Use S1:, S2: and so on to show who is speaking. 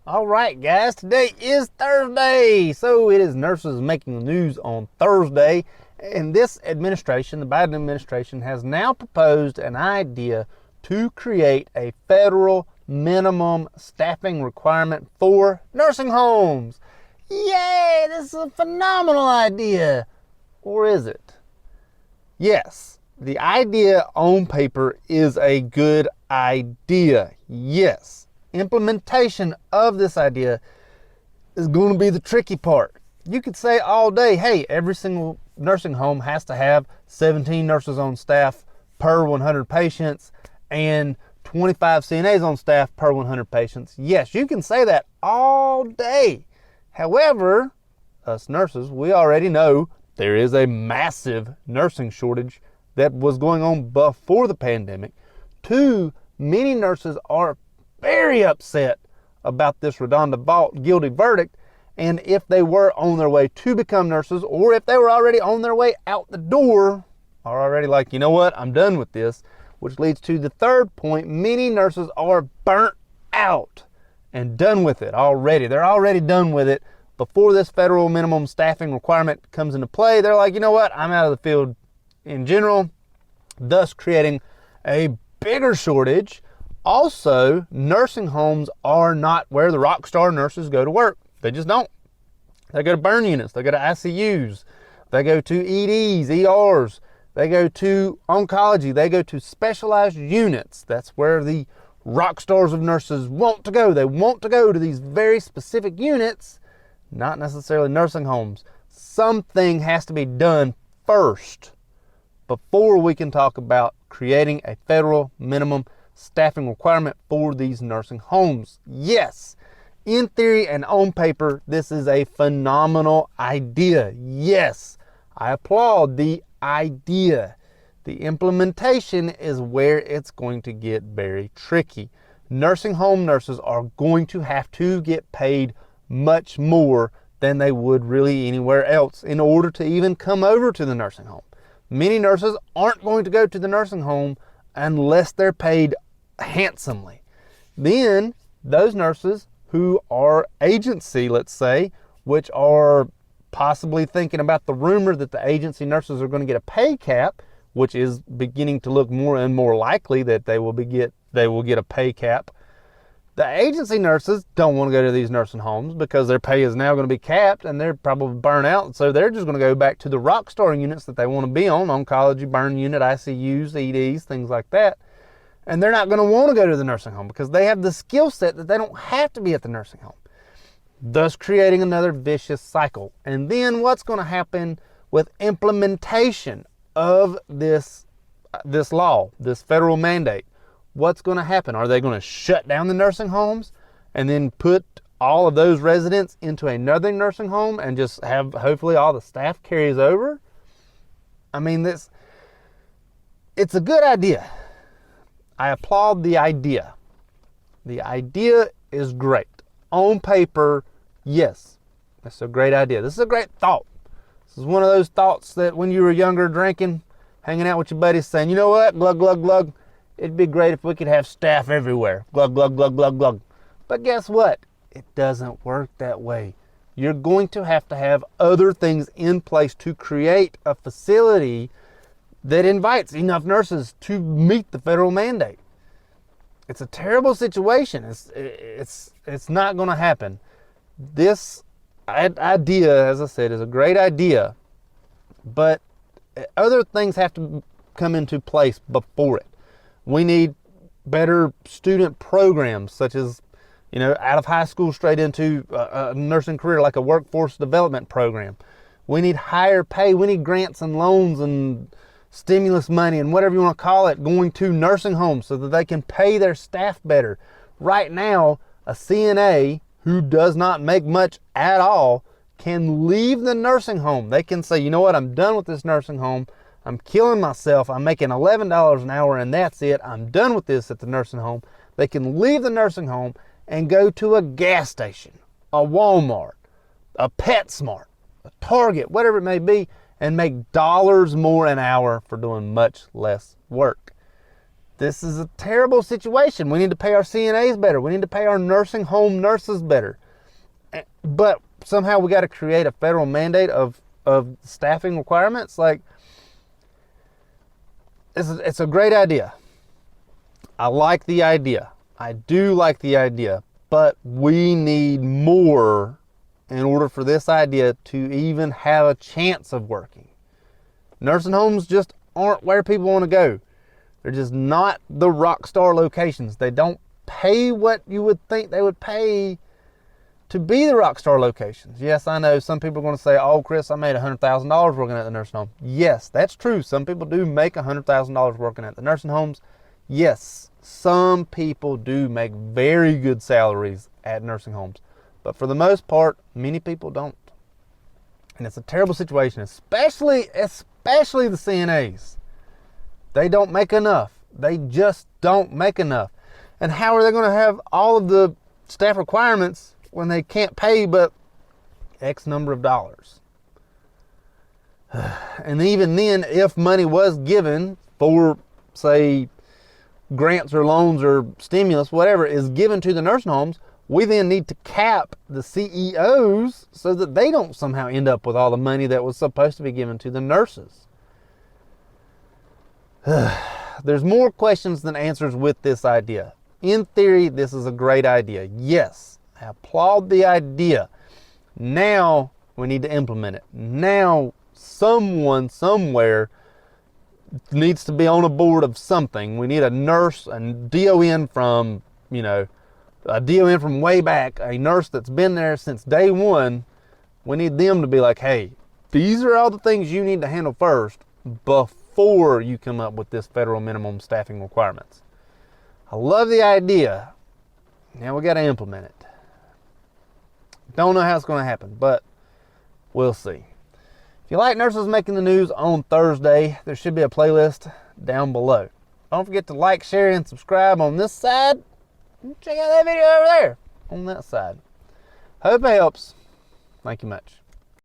S1: All right, guys, today is Thursday. So it is nurses making the news on Thursday. And this administration, the Biden administration, has now proposed an idea to create a federal minimum staffing requirement for nursing homes. Yay, this is a phenomenal idea. Or is it? Yes, the idea on paper is a good idea. Yes. Implementation of this idea is going to be the tricky part. You could say all day, hey, every single nursing home has to have 17 nurses on staff per 100 patients and 25 CNAs on staff per 100 patients. Yes, you can say that all day. However, us nurses, we already know there is a massive nursing shortage that was going on before the pandemic. Too many nurses are very upset about this RaDonda Vaught guilty verdict, and if they were on their way to become nurses, or if they were already on their way out the door, are already like, you know what, I'm done with this, which leads to the third point. Many nurses are burnt out and done with it already. They're already done with it. Before this federal minimum staffing requirement comes into play, they're like, you know what, I'm out of the field in general, thus creating a bigger shortage. Also, nursing homes are not where the rock star nurses go to work. They just don't. They go to burn units. They go to ICUs. They go to EDs, ERs. They go to oncology. They go to specialized units. That's where the rock stars of nurses want to go. They want to go to these very specific units, not necessarily nursing homes. Something has to be done first before we can talk about creating a federal minimum staffing requirement for these nursing homes. Yes, in theory and on paper, this is a phenomenal idea. Yes, I applaud the idea. The implementation is where it's going to get very tricky. Nursing home nurses are going to have to get paid much more than they would really anywhere else in order to even come over to the nursing home. Many nurses aren't going to go to the nursing home unless they're paid handsomely. Then those nurses who are agency, let's say, which are possibly thinking about the rumor that the agency nurses are going to get a pay cap, which is beginning to look more and more likely that they will get a pay cap. The agency nurses don't want to go to these nursing homes because their pay is now going to be capped and they're probably burnt out. So they're just going to go back to the rock star units that they want to be on, oncology, burn unit, ICUs, EDs, things like that. And they're not going to want to go to the nursing home because they have the skill set that they don't have to be at the nursing home, thus creating another vicious cycle. And then what's going to happen with implementation of this law, this federal mandate? What's going to happen? Are they going to shut down the nursing homes and then put all of those residents into another nursing home and just have hopefully all the staff carries over? I mean, it's a good idea. I applaud the idea. The idea is great. On paper, yes, that's a great idea. This is a great thought. This is one of those thoughts that when you were younger drinking, hanging out with your buddies saying, you know what, glug, glug, glug, it'd be great if we could have staff everywhere. Glug, glug, glug, glug, glug. But guess what? It doesn't work that way. You're going to have other things in place to create a facility that invites enough nurses to meet the federal mandate. It's a terrible situation. It's not going to happen. This idea, as I said, is a great idea, but other things have to come into place before it. We need better student programs, such as, out of high school straight into a nursing career, like a workforce development program. We need higher pay. We need grants and loans and stimulus money and whatever you want to call it going to nursing homes so that they can pay their staff better. Right now, a CNA who does not make much at all can leave the nursing home. They can say, you know what, I'm done with this nursing home. I'm killing myself. I'm making $11 an hour and that's it. I'm done with this at the nursing home. They can leave the nursing home and go to a gas station, a Walmart, a PetSmart, a Target, whatever it may be, and make dollars more an hour for doing much less work. This is a terrible situation. We need to pay our CNAs better. We need to pay our nursing home nurses better. But somehow we got to create a federal mandate of staffing requirements. Like, it's a great idea. I like the idea. I do like the idea. But we need more in order for this idea to even have a chance of working. Nursing homes just aren't where people want to go. They're just not the rock star locations. They don't pay what you would think they would pay to be the rock star locations. Yes, I know some people are going to say, oh, Chris, I made $100,000 working at the nursing home. Yes, that's true. Some people do make $100,000 working at the nursing homes. Yes, some people do make very good salaries at nursing homes. But for the most part, many people don't. And it's a terrible situation, especially the CNAs. They don't make enough. They just don't make enough. And how are they going to have all of the staff requirements when they can't pay but X number of dollars? And even then, if money was given for, say, grants or loans or stimulus, whatever is given to the nursing homes, we then need to cap the CEOs so that they don't somehow end up with all the money that was supposed to be given to the nurses. There's more questions than answers with this idea. In theory, this is a great idea. Yes, I applaud the idea. Now we need to implement it. Now someone somewhere needs to be on a board of something. We need a nurse, a DON from, a DON from way back, a nurse that's been there since day one. We need them to be like, hey, these are all the things you need to handle first before you come up with this federal minimum staffing requirements. I love the idea. Now we got to implement it. Don't know how it's going to happen, but we'll see. If you like Nurses Making the News on Thursday, there should be a playlist down below. Don't forget to like, share, and subscribe on this side. Check out that video over there on that side. Hope it helps. Thank you much.